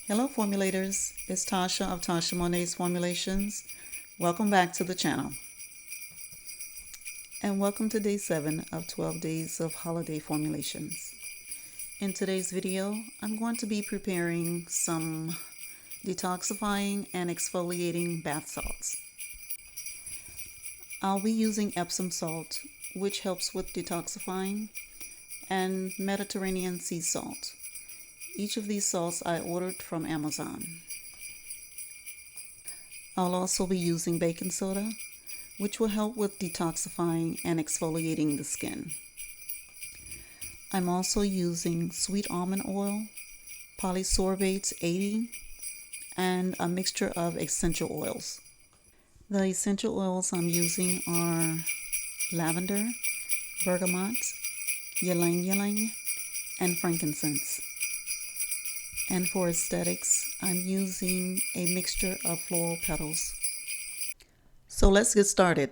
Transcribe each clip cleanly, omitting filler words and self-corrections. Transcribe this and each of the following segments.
Hello formulators, it's Tasha of Tasha Monet's Formulations. Welcome back to the channel. And welcome to day 7 of 12 days of holiday formulations. In today's video, I'm going to be preparing some detoxifying and exfoliating bath salts. I'll be using Epsom salt, which helps with detoxifying, and Mediterranean sea salt. Each of these salts I ordered from Amazon. I'll also be using baking soda, which will help with detoxifying and exfoliating the skin. I'm also using sweet almond oil, polysorbates 80, and a mixture of essential oils. The essential oils I'm using are lavender, bergamot, ylang ylang, and frankincense. And for aesthetics, I'm using a mixture of floral petals. So let's get started.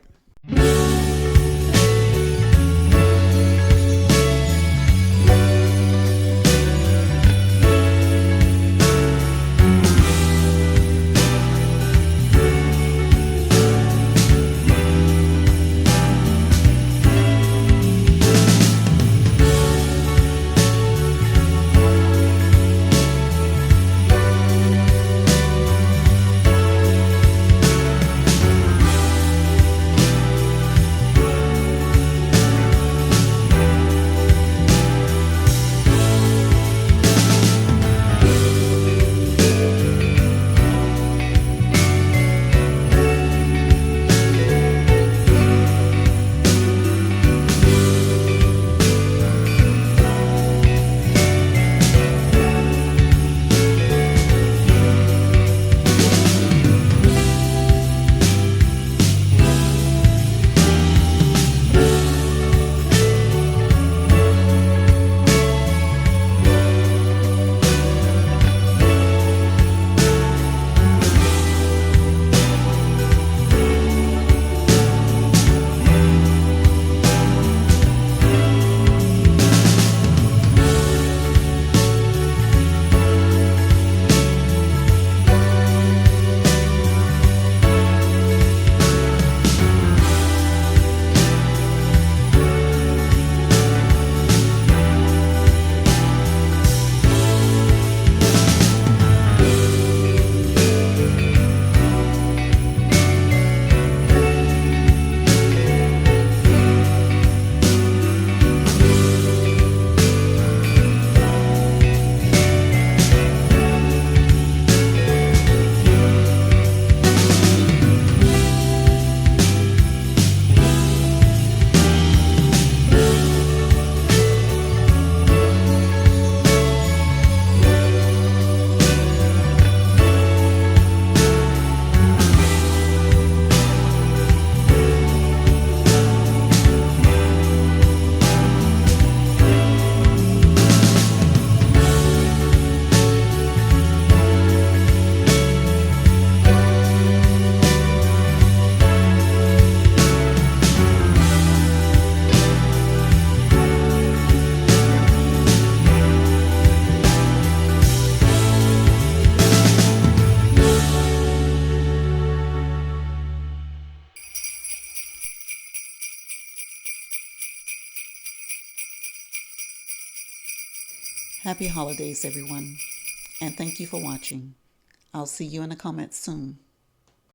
Happy holidays, everyone, and thank you for watching. I'll see you in the comments soon.